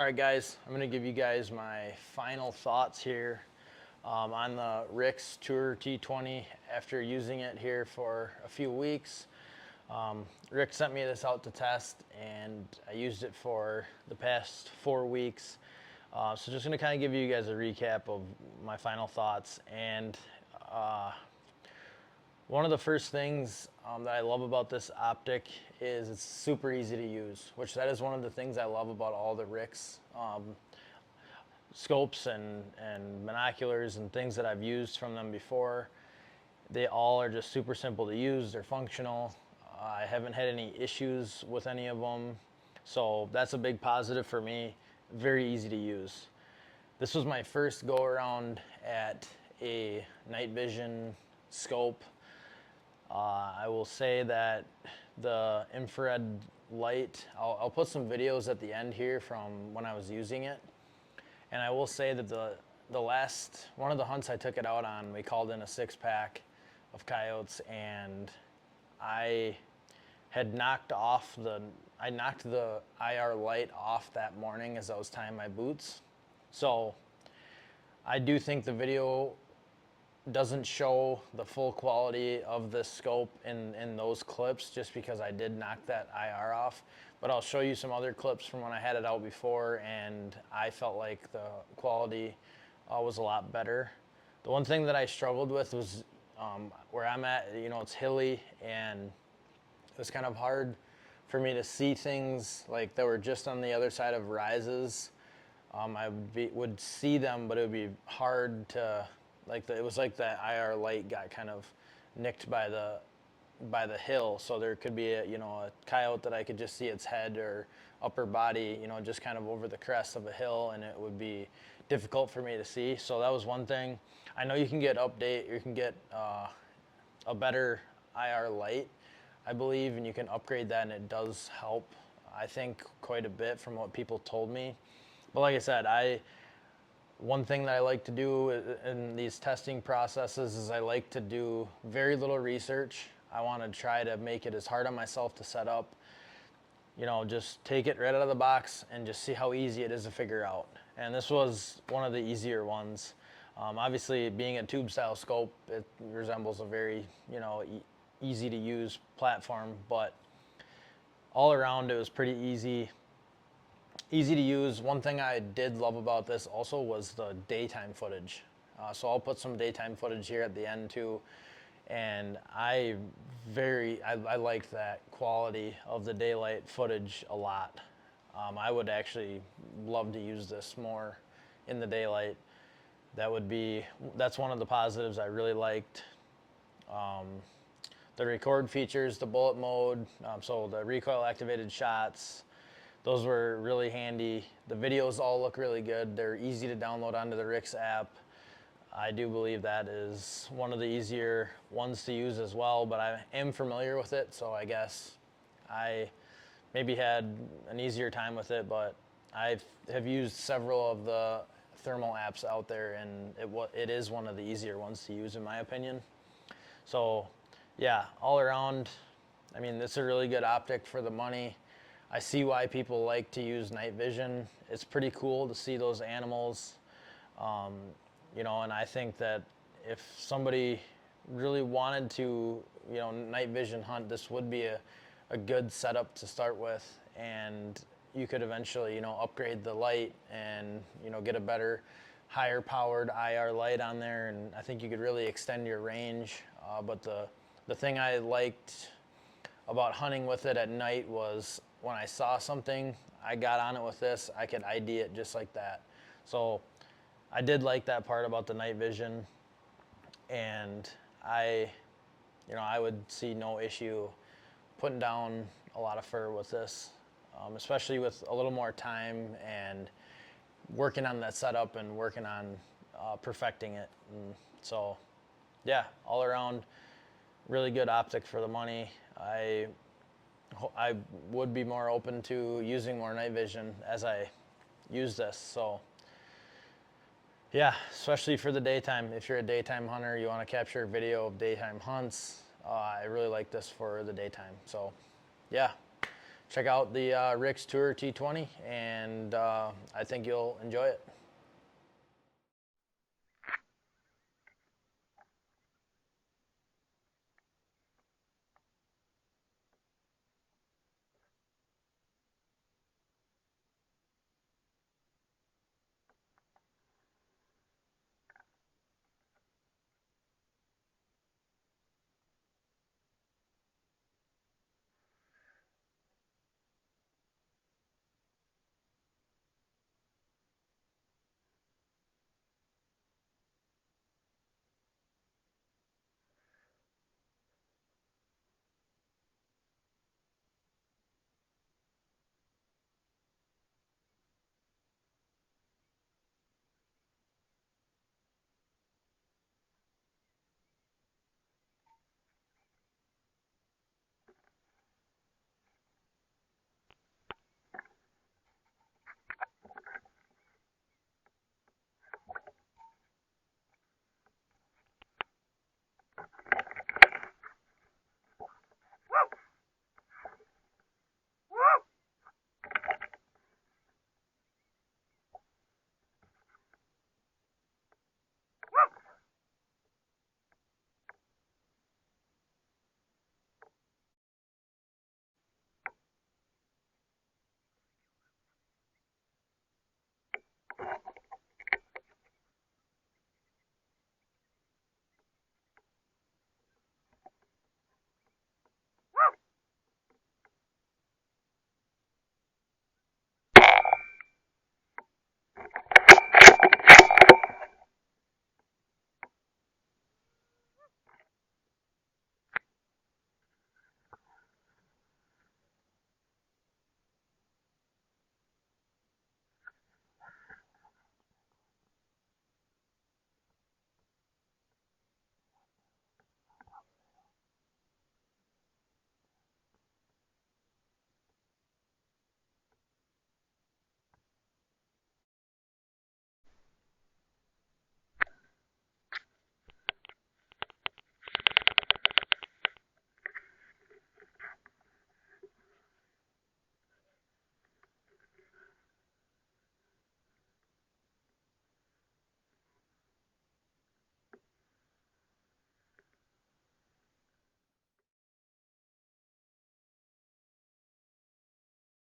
All right, guys, I'm going to give you guys my final thoughts here on the Rick's Tourer T20 after using it here for a few weeks. Rick sent me this out to test, and I used it for the past 4 weeks. So just going to kind of give you guys a recap of my final thoughts. And one of the first things that I love about this optic is it's super easy to use, which that is one of the things I love about all the Rick's scopes and binoculars and things that I've used from them before. They all are just super simple to use. They're functional. I haven't had any issues with any of them. So that's a big positive for me. Very easy to use. This was my first go around at a night vision scope. I will say that the infrared light, I'll put some videos at the end here from when I was using it. And I will say that the last, one of the hunts I took it out on, we called in a 6-pack of coyotes, and I had knocked the IR light off that morning as I was tying my boots. So I do think the video doesn't show the full quality of this scope in those clips, just because I did knock that IR off. But I'll show you some other clips from when I had it out before, and I felt like the quality was a lot better. The one thing that I struggled with was where I'm at, it's hilly, and it was kind of hard for me to see things like that were just on the other side of rises. I would see them, but it would be hard to, it was like that IR light got kind of nicked by the hill, so there could be a coyote that I could just see its head or upper body, just kind of over the crest of a hill, and it would be difficult for me to see. So that was one thing. I know you can get a better IR light, I believe, and you can upgrade that, and it does help, I think, quite a bit from what people told me. But like I said, one thing that I like to do in these testing processes is I like to do very little research. I want to try to make it as hard on myself to set up. Just take it right out of the box and just see how easy it is to figure out. And this was one of the easier ones. Obviously, being a tube style scope, it resembles a very, easy to use platform, but all around it was pretty easy to use. One thing I did love about this also was the daytime footage. So I'll put some daytime footage here at the end too. And I liked that quality of the daylight footage a lot. I would actually love to use this more in the daylight. That's one of the positives I really liked. The record features, the bullet mode, so the recoil activated shots, those were really handy. The videos all look really good. They're easy to download onto the Rick's app. I do believe that is one of the easier ones to use as well, but I am familiar with it, so I guess I maybe had an easier time with it, but I have used several of the thermal apps out there, and it is one of the easier ones to use in my opinion. So yeah, all around, I mean, it's a really good optic for the money. I see why people like to use night vision. It's pretty cool to see those animals, and I think that if somebody really wanted to, night vision hunt, this would be a good setup to start with, and you could eventually, upgrade the light and, get a better, higher powered IR light on there, and I think you could really extend your range. But the thing I liked about hunting with it at night was when I saw something, I got on it with this, I could ID it just like that. So I did like that part about the night vision, and I would see no issue putting down a lot of fur with this, especially with a little more time and working on that setup and working on perfecting it. And so yeah, all around, really good optic for the money. I would be more open to using more night vision as I use this. So yeah, especially for the daytime. If you're a daytime hunter, you want to capture a video of daytime hunts, I really like this for the daytime. So yeah, check out the Rick's Tourer T20, and I think you'll enjoy it.